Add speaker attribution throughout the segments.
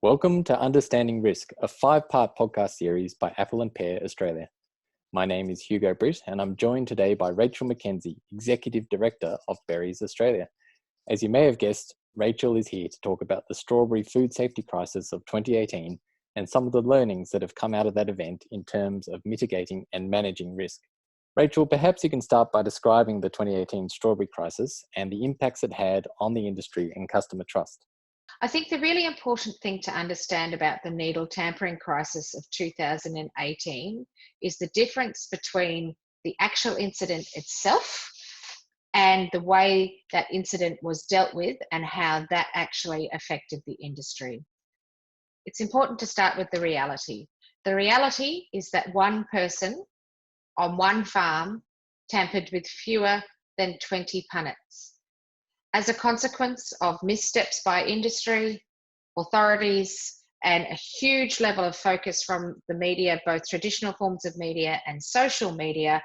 Speaker 1: Welcome to Understanding Risk, a 5-part podcast series by APAL and Pear Australia. My name is Hugo Britt and I'm joined today by Rachel Mackenzie, Executive Director of Berries Australia. As you may have guessed, Rachel is here to talk about the strawberry food safety crisis of 2018 and some of the learnings that have come out of that event in terms of mitigating and managing risk. Rachel, perhaps you can start by describing the 2018 strawberry crisis and the impacts it had on the industry and customer trust.
Speaker 2: I think the really important thing to understand about the needle tampering crisis of 2018 is the difference between the actual incident itself and the way that incident was dealt with and how that actually affected the industry. It's important to start with the reality. The reality is that one person on one farm tampered with fewer than 20 punnets. As a consequence of missteps by industry, authorities, and a huge level of focus from the media, both traditional forms of media and social media,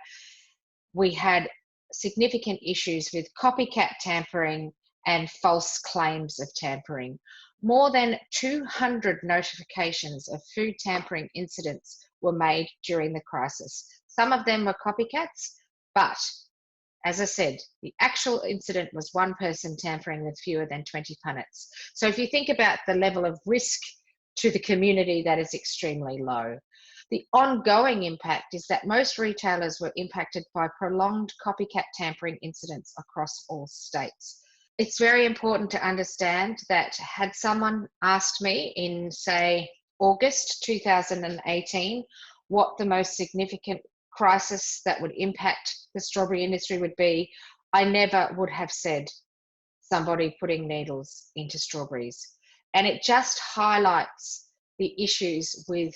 Speaker 2: we had significant issues with copycat tampering and false claims of tampering. More than 200 notifications of food tampering incidents were made during the crisis. Some of them were copycats, but as I said, the actual incident was one person tampering with fewer than 20 punnets. So if you think about the level of risk to the community, that is extremely low. The ongoing impact is that most retailers were impacted by prolonged copycat tampering incidents across all states. It's very important to understand that had someone asked me in, say, August 2018, what the most significant crisis that would impact the strawberry industry would be, I never would have said somebody putting needles into strawberries. And it just highlights the issues with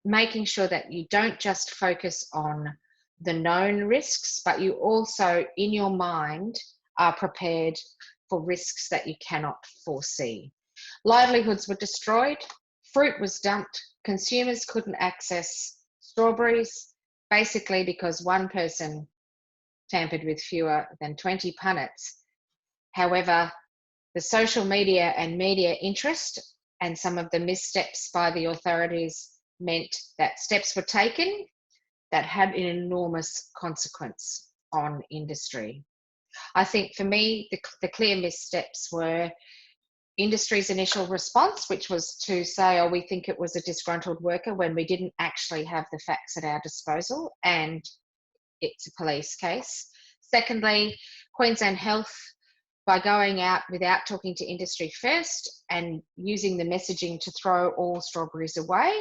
Speaker 2: making sure that you don't just focus on the known risks, but you also, in your mind, are prepared for risks that you cannot foresee. Livelihoods were destroyed, fruit was dumped, consumers couldn't access strawberries, basically because one person tampered with fewer than 20 punnets. However, the social media and media interest and some of the missteps by the authorities meant that steps were taken that had an enormous consequence on industry. I think for me, the clear missteps were industry's initial response, which was to say, oh, we think it was a disgruntled worker when we didn't actually have the facts at our disposal and it's a police case. Secondly, Queensland Health, by going out without talking to industry first and using the messaging to throw all strawberries away,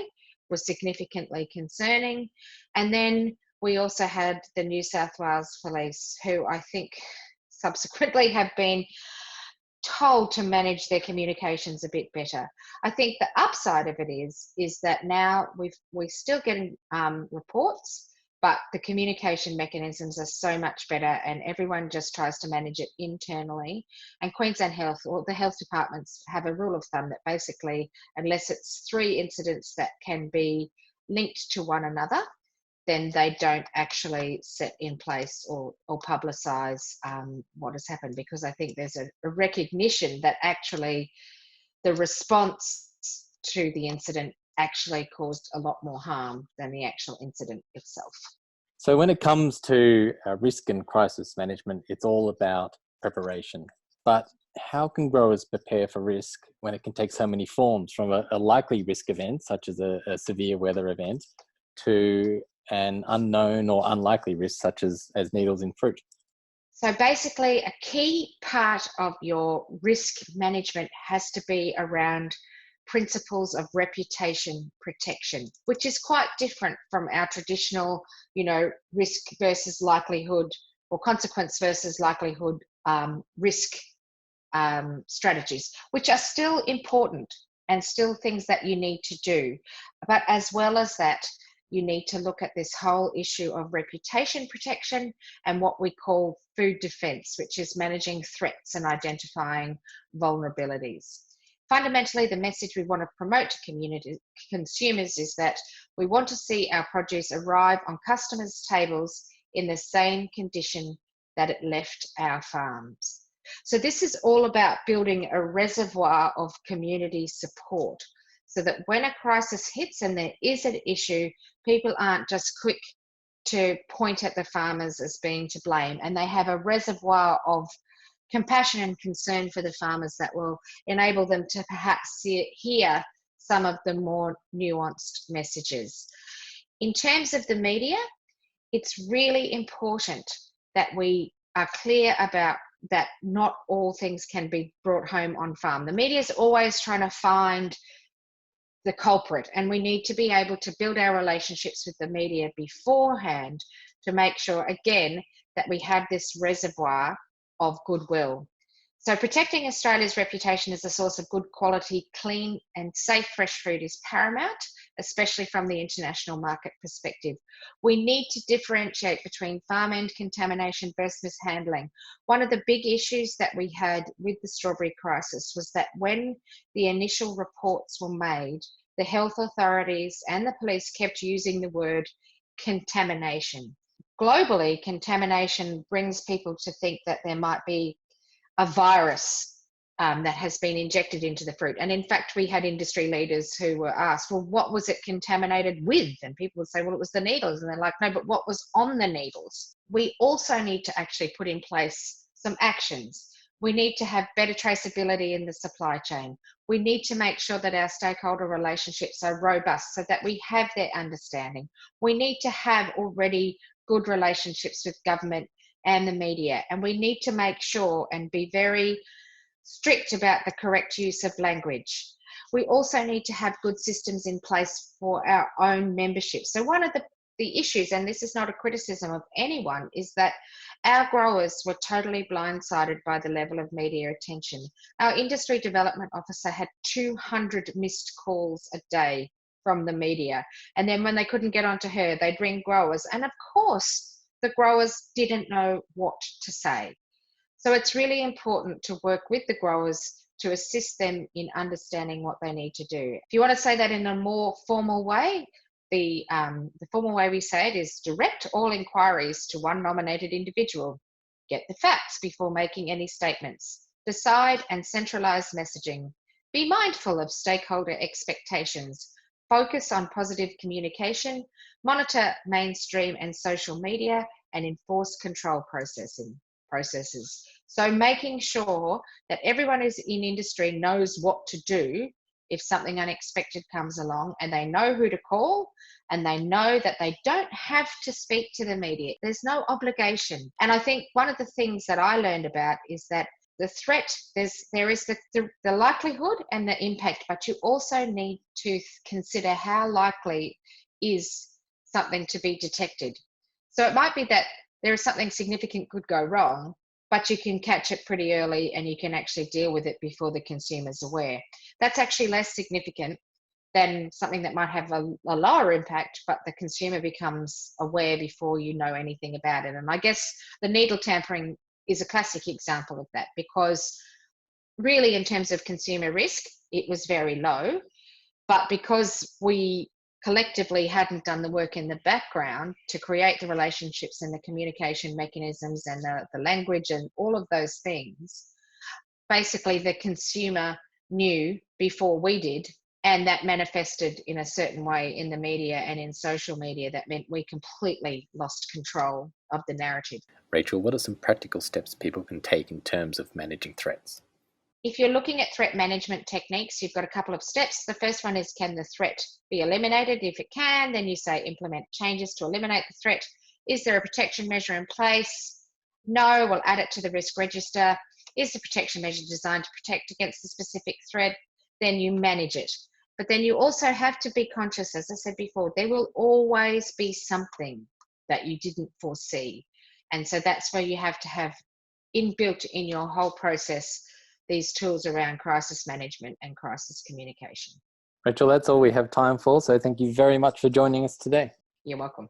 Speaker 2: was significantly concerning. And then we also had the New South Wales Police, who I think subsequently have been told to manage their communications a bit better. I think the upside of it is that now we're still getting reports, but the communication mechanisms are so much better and everyone just tries to manage it internally. And Queensland Health, or the health departments, have a rule of thumb that basically, unless it's 3 incidents that can be linked to one another, then they don't actually set in place or publicise what has happened, because I think there's a recognition that actually the response to the incident actually caused a lot more harm than the actual incident itself.
Speaker 1: So when it comes to risk and crisis management, it's all about preparation. But how can growers prepare for risk when it can take so many forms, from a likely risk event, such as a severe weather event, to an unknown or unlikely risk, such as needles in fruit?
Speaker 2: So basically, a key part of your risk management has to be around principles of reputation protection, which is quite different from our traditional, risk versus likelihood or consequence versus likelihood risk strategies, which are still important and still things that you need to do. But as well as that, you need to look at this whole issue of reputation protection and what we call food defense, which is managing threats and identifying vulnerabilities. Fundamentally, the message we want to promote to consumers is that we want to see our produce arrive on customers' tables in the same condition that it left our farms. So this is all about building a reservoir of community support so that when a crisis hits and there is an issue, people aren't just quick to point at the farmers as being to blame, and they have a reservoir of compassion and concern for the farmers that will enable them to perhaps hear some of the more nuanced messages. In terms of the media, it's really important that we are clear about that not all things can be brought home on farm. The media is always trying to find the culprit, and we need to be able to build our relationships with the media beforehand to make sure, again, that we have this reservoir of goodwill. So protecting Australia's reputation as a source of good quality, clean and safe fresh food is paramount, especially from the international market perspective. We need to differentiate between farm end contamination versus mishandling. One of the big issues that we had with the strawberry crisis was that when the initial reports were made, the health authorities and the police kept using the word contamination. Globally, contamination brings people to think that there might be a virus that has been injected into the fruit. And in fact, we had industry leaders who were asked, well, what was it contaminated with? And people would say, well, it was the needles. And they're like, no, but what was on the needles? We also need to actually put in place some actions. We need to have better traceability in the supply chain. We need to make sure that our stakeholder relationships are robust so that we have their understanding. We need to have already good relationships with government and the media. And we need to make sure and be very strict about the correct use of language. We also need to have good systems in place for our own membership. So one of the issues, and this is not a criticism of anyone, is that our growers were totally blindsided by the level of media attention. Our industry development officer had 200 missed calls a day from the media. And then when they couldn't get onto her, they'd ring growers. And of course, the growers didn't know what to say. So it's really important to work with the growers to assist them in understanding what they need to do. If you want to say that in a more formal way, the formal way we say it is direct all inquiries to one nominated individual. Get the facts before making any statements. Decide and centralise messaging. Be mindful of stakeholder expectations. Focus on positive communication, monitor mainstream and social media, and enforce control processes. So making sure that everyone is in industry knows what to do if something unexpected comes along, and they know who to call, and they know that they don't have to speak to the media. There's no obligation. And I think one of the things that I learned about is that the threat, there is the likelihood and the impact, but you also need to consider how likely is something to be detected. So it might be that there is something significant could go wrong, but you can catch it pretty early and you can actually deal with it before the consumer's aware. That's actually less significant than something that might have a lower impact, but the consumer becomes aware before you know anything about it. And I guess the needle tampering is a classic example of that, because really in terms of consumer risk, it was very low, but because we collectively hadn't done the work in the background to create the relationships and the communication mechanisms and the language and all of those things, basically the consumer knew before we did, and that manifested in a certain way in the media and in social media. That meant we completely lost control of the narrative.
Speaker 1: Rachel, what are some practical steps people can take in terms of managing threats?
Speaker 2: If you're looking at threat management techniques, you've got a couple of steps. The first one is, can the threat be eliminated? If it can, then you say implement changes to eliminate the threat. Is there a protection measure in place? No, we'll add it to the risk register. Is the protection measure designed to protect against the specific threat? Then you manage it. But then you also have to be conscious, as I said before, there will always be something that you didn't foresee. And so that's where you have to have inbuilt in your whole process these tools around crisis management and crisis communication.
Speaker 1: Rachel, that's all we have time for. So thank you very much for joining us today.
Speaker 2: You're welcome.